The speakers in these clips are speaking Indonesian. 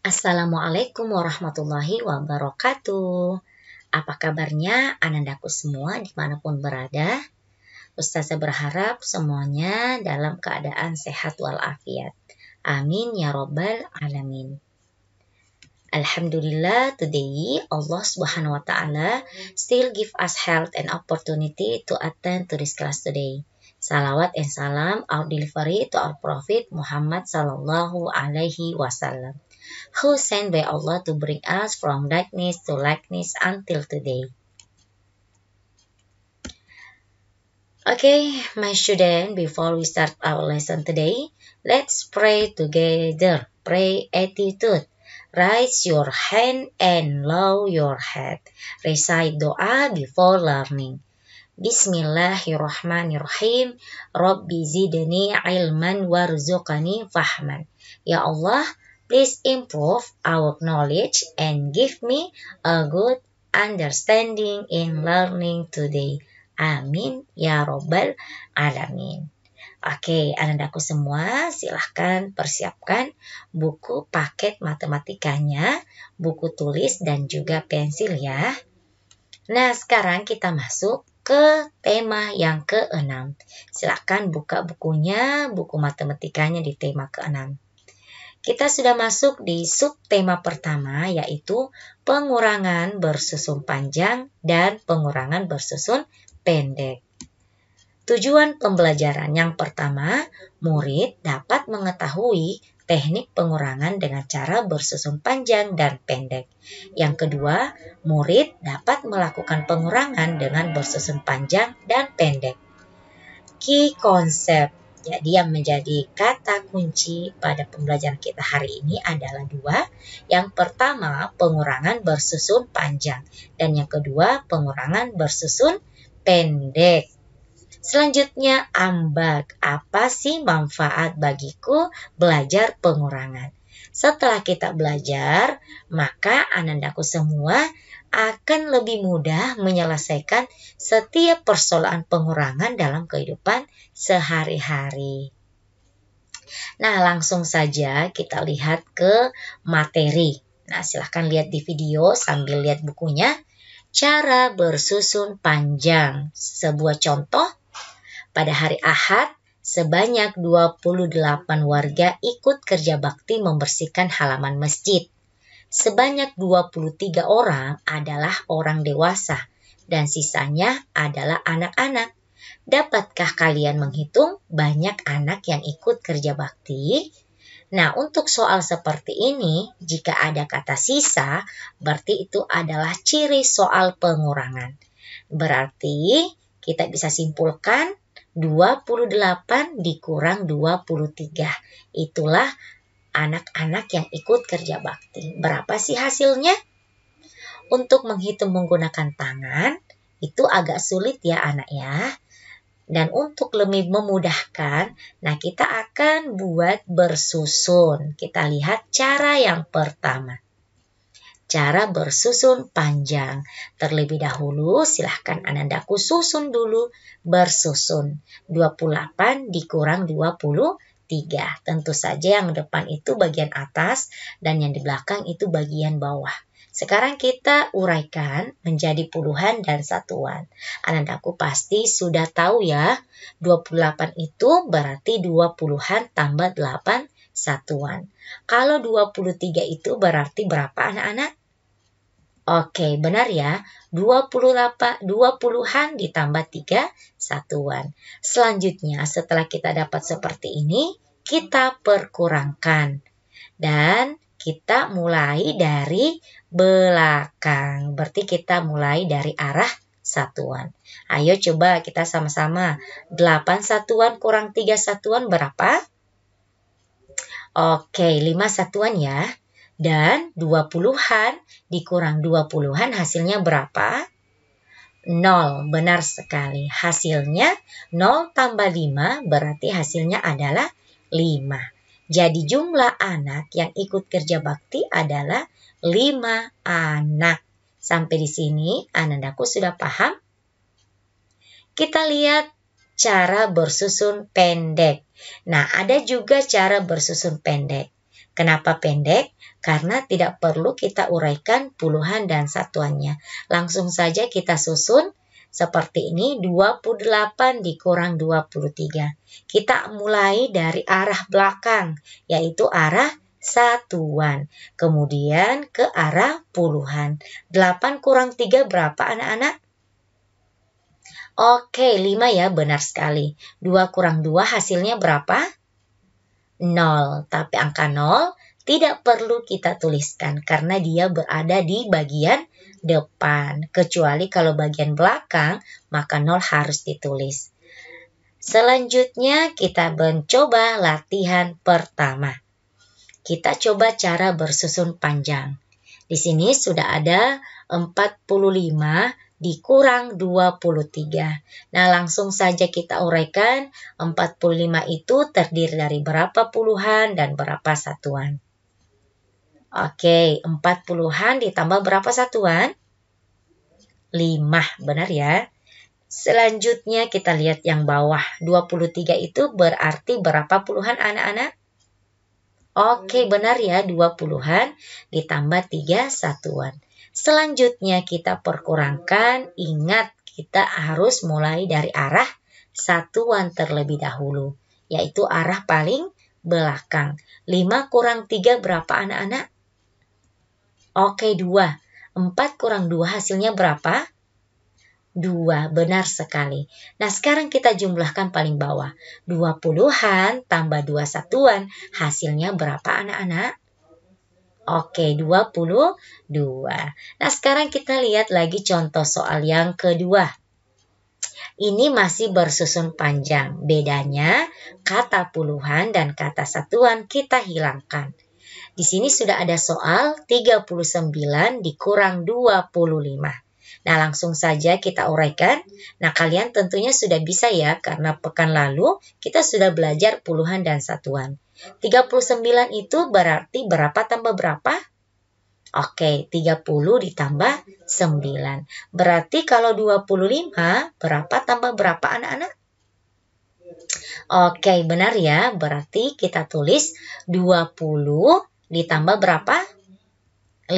Assalamualaikum warahmatullahi wabarakatuh. Apa kabarnya anandaku semua dimanapun berada? Ustazah berharap semuanya dalam keadaan sehat walafiat. Amin ya robbal alamin. Alhamdulillah, today Allah Subhanahu wa Ta'ala still give us health and opportunity to attend to this class today. Salawat and salam our delivery to our Prophet Muhammad Sallallahu Alaihi Wasallam, who sent by Allah to bring us from darkness to lightness until today. Okay, my student, before we start our lesson today, let's pray together. Pray attitude. Raise your hand and lower your head. Recite doa before learning. Bismillahirrahmanirrahim. Rabbi zidni ilman warzuqani fahman. Ya Allah, please improve our knowledge and give me a good understanding in learning today. Amin ya robbal alamin. Oke, anandaku semua, silahkan persiapkan buku paket matematikanya, buku tulis dan juga pensil ya. Nah, sekarang kita masuk ke tema yang ke-6. Silakan buka bukunya, buku matematikanya di tema ke-6. Kita sudah masuk di subtema pertama, yaitu pengurangan bersusun panjang dan pengurangan bersusun pendek. Tujuan pembelajaran yang pertama, murid dapat mengetahui teknik pengurangan dengan cara bersusun panjang dan pendek. Yang kedua, murid dapat melakukan pengurangan dengan bersusun panjang dan pendek. Key concept, jadi yang menjadi kata kunci pada pembelajaran kita hari ini adalah dua. Yang pertama, pengurangan bersusun panjang. Dan yang kedua, pengurangan bersusun pendek. Selanjutnya, ambag. Apa sih manfaat bagiku belajar pengurangan? Setelah kita belajar, maka anandaku semua akan lebih mudah menyelesaikan setiap persoalan pengurangan dalam kehidupan sehari-hari. Nah, langsung saja kita lihat ke materi. Nah, silahkan lihat di video sambil lihat bukunya. Cara bersusun panjang. Sebuah contoh. Pada hari Ahad, sebanyak 28 warga ikut kerja bakti membersihkan halaman masjid. Sebanyak 23 orang adalah orang dewasa dan sisanya adalah anak-anak. Dapatkah kalian menghitung banyak anak yang ikut kerja bakti? Nah, untuk soal seperti ini, jika ada kata sisa, berarti itu adalah ciri soal pengurangan. Berarti kita bisa simpulkan 28 dikurang 23. Itulah anak-anak yang ikut kerja bakti. Berapa sih hasilnya? Untuk menghitung menggunakan tangan, itu agak sulit ya anak ya. Dan untuk lebih memudahkan, nah kita akan buat bersusun. Kita lihat cara yang pertama. Cara bersusun panjang. Terlebih dahulu silahkan anandaku susun dulu. Bersusun. 28 dikurang 23. Tentu saja yang depan itu bagian atas dan yang di belakang itu bagian bawah. Sekarang kita uraikan menjadi puluhan dan satuan. Anandaku pasti sudah tahu ya. 28 itu berarti 20-an tambah 8 satuan. Kalau 23 itu berarti berapa anak-anak? Oke, benar ya. 20-an ditambah 3 satuan. Selanjutnya, setelah kita dapat seperti ini, kita perkurangkan. Dan kita mulai dari belakang. Berarti kita mulai dari arah satuan. Ayo coba kita sama-sama. 8 satuan kurang 3 satuan berapa? Oke, 5 satuan ya. Dan 20-an dikurang 20-an hasilnya berapa? 0, benar sekali. Hasilnya 0 tambah 5 berarti hasilnya adalah 5. Jadi jumlah anak yang ikut kerja bakti adalah 5 anak. Sampai di sini anandaku sudah paham? Kita lihat cara bersusun pendek. Nah, ada juga cara bersusun pendek. Kenapa pendek? Karena tidak perlu kita uraikan puluhan dan satuannya. Langsung saja kita susun seperti ini, 28 dikurang 23. Kita mulai dari arah belakang, yaitu arah satuan. Kemudian ke arah puluhan. 8 kurang 3 berapa anak-anak? Oke, 5 ya, benar sekali. 2 kurang 2 hasilnya berapa? 0. Tapi angka 0 tidak perlu kita tuliskan karena dia berada di bagian depan. Kecuali kalau bagian belakang, maka 0 harus ditulis. Selanjutnya kita mencoba latihan pertama. Kita coba cara bersusun panjang. Di sini sudah ada 45 dikurang 23. Nah, langsung saja kita uraikan 45 itu terdiri dari berapa puluhan dan berapa satuan. Oke, 40-an ditambah berapa satuan? 5, benar ya. Selanjutnya kita lihat yang bawah. 23 itu berarti berapa puluhan anak-anak? Oke, benar ya, 20-an ditambah 3 satuan. Selanjutnya kita perkurangkan, ingat kita harus mulai dari arah satuan terlebih dahulu, yaitu arah paling belakang. 5 kurang 3 berapa anak-anak? Oke, 2. 4 kurang 2 hasilnya berapa? 2, benar sekali. Nah, sekarang kita jumlahkan paling bawah. 20-an tambah 2 satuan, hasilnya berapa anak-anak? Oke, 22. Nah, sekarang kita lihat lagi contoh soal yang kedua. Ini masih bersusun panjang. Bedanya, kata puluhan dan kata satuan kita hilangkan. Di sini sudah ada soal 39 dikurang 25. Nah, langsung saja kita uraikan. Nah, kalian tentunya sudah bisa ya, karena pekan lalu kita sudah belajar puluhan dan satuan. 39 itu berarti berapa tambah berapa? Oke, 30 ditambah 9. Berarti kalau 25, berapa tambah berapa anak-anak? Oke, benar ya. Berarti kita tulis 20 ditambah berapa? 5.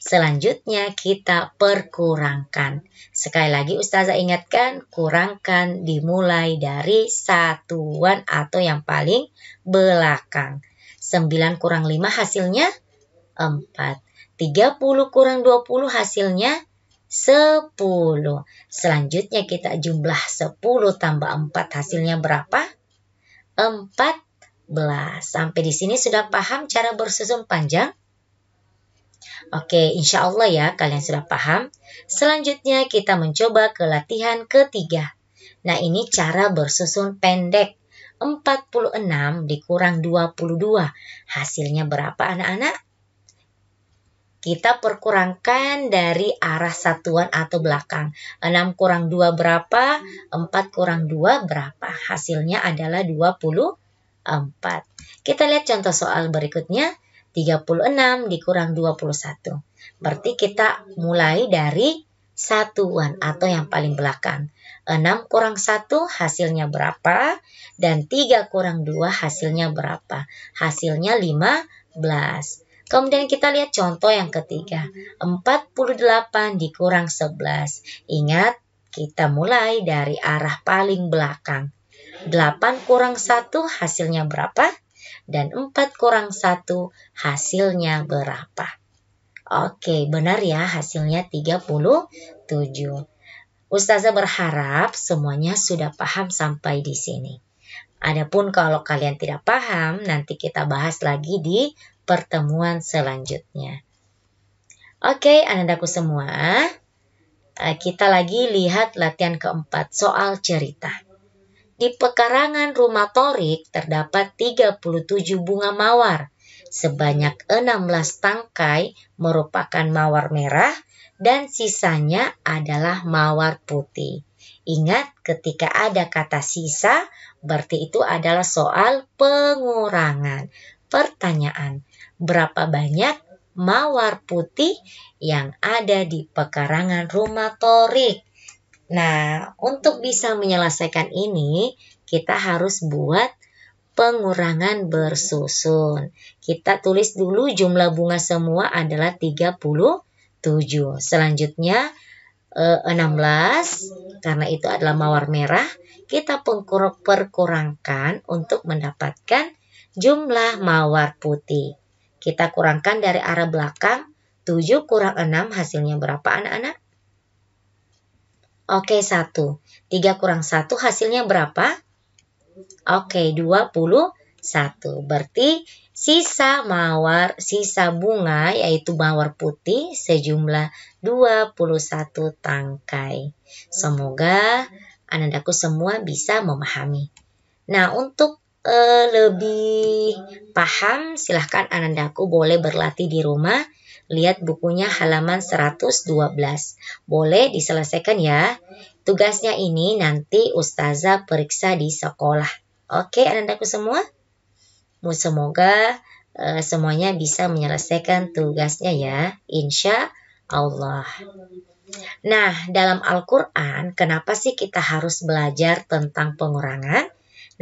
Selanjutnya kita perkurangkan. Sekali lagi Ustazah ingatkan, kurangkan dimulai dari satuan atau yang paling belakang. 9 kurang 5 hasilnya 4. 30 kurang 20 hasilnya 10. Selanjutnya kita jumlah 10 tambah 4 hasilnya berapa? 14. Sampai di sini sudah paham cara bersusun panjang? Oke, insya Allah ya kalian sudah paham. Selanjutnya kita mencoba ke latihan ketiga. Nah, ini cara bersusun pendek. 46 dikurang 22. Hasilnya berapa anak-anak? Kita perkurangkan dari arah satuan atau belakang. 6 kurang 2 berapa? 4 kurang 2 berapa? Hasilnya adalah 24. Kita lihat contoh soal berikutnya. 36 dikurang 21. Berarti kita mulai dari satuan atau yang paling belakang. 6 kurang 1 hasilnya berapa? Dan 3 kurang 2 hasilnya berapa? Hasilnya 15. Kemudian kita lihat contoh yang ketiga. 48 dikurang 11. Ingat, kita mulai dari arah paling belakang. 8 kurang 1 hasilnya berapa? Dan 4 kurang 1 hasilnya berapa? Oke, benar ya, hasilnya 37. Ustazah berharap semuanya sudah paham sampai di sini. Adapun kalau kalian tidak paham, nanti kita bahas lagi di pertemuan selanjutnya. Oke, anak-anakku semua, kita lagi lihat latihan keempat, soal cerita. Di pekarangan rumah Torik terdapat 37 bunga mawar. Sebanyak 16 tangkai merupakan mawar merah dan sisanya adalah mawar putih. Ingat, ketika ada kata sisa, berarti itu adalah soal pengurangan. Pertanyaan, berapa banyak mawar putih yang ada di pekarangan rumah Torik? Nah, untuk bisa menyelesaikan ini, kita harus buat pengurangan bersusun. Kita tulis dulu jumlah bunga semua adalah 37. Selanjutnya 16, karena itu adalah mawar merah. Kita perkurangkan untuk mendapatkan jumlah mawar putih. Kita kurangkan dari arah belakang. 7 kurang 6 hasilnya berapa anak-anak? Oke, 1. 3 kurang 1 hasilnya berapa? Oke, 21. Berarti sisa bunga yaitu mawar putih sejumlah 21 tangkai. Semoga anak-anakku semua bisa memahami. Nah, untuk lebih paham, silahkan anak-anakku boleh berlatih di rumah. Lihat bukunya halaman 112. Boleh diselesaikan ya. Tugasnya ini nanti Ustazah periksa di sekolah. Oke anak-anakku semua? Semoga semuanya bisa menyelesaikan tugasnya ya. Insya Allah. Nah, dalam Al-Quran, kenapa sih kita harus belajar tentang pengurangan?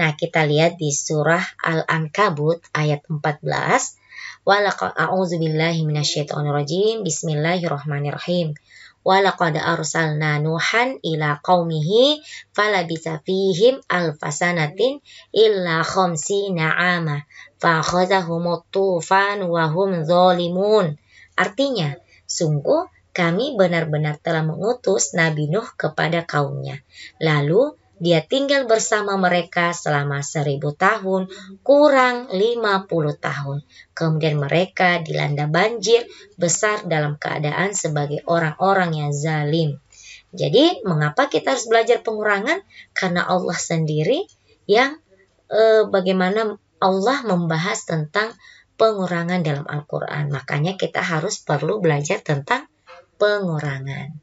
Nah, kita lihat di surah Al-Ankabut ayat 14. Walaqad a'udzubillahi minasyaitonirrajim. Bismillahirrahmanirrahim. Walaqad arsalna Nuhan ila qaumihi falabitha fihim alfasanatin illa khamsina 'ama fa'akhadhahumut tufan wa hum zalimun. Artinya, sungguh kami benar-benar telah mengutus Nabi Nuh kepada kaumnya. Lalu dia tinggal bersama mereka selama 1000 tahun, kurang 50 tahun. Kemudian mereka dilanda banjir besar dalam keadaan sebagai orang-orang yang zalim. Jadi mengapa kita harus belajar pengurangan? Karena Allah sendiri yang bagaimana Allah membahas tentang pengurangan dalam Al-Quran. Makanya kita perlu belajar tentang pengurangan.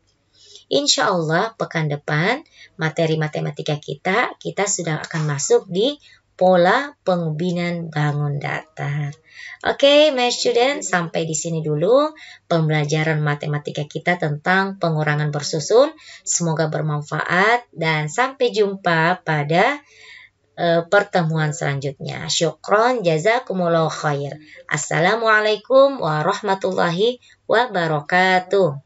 Insya Allah pekan depan materi matematika kita sudah akan masuk di pola pengubinan bangun datar. Oke, my student, sampai di sini dulu pembelajaran matematika kita tentang pengurangan bersusun. Semoga bermanfaat dan sampai jumpa pada pertemuan selanjutnya. Syukron, jazakumullah khair. Assalamualaikum warahmatullahi wabarakatuh.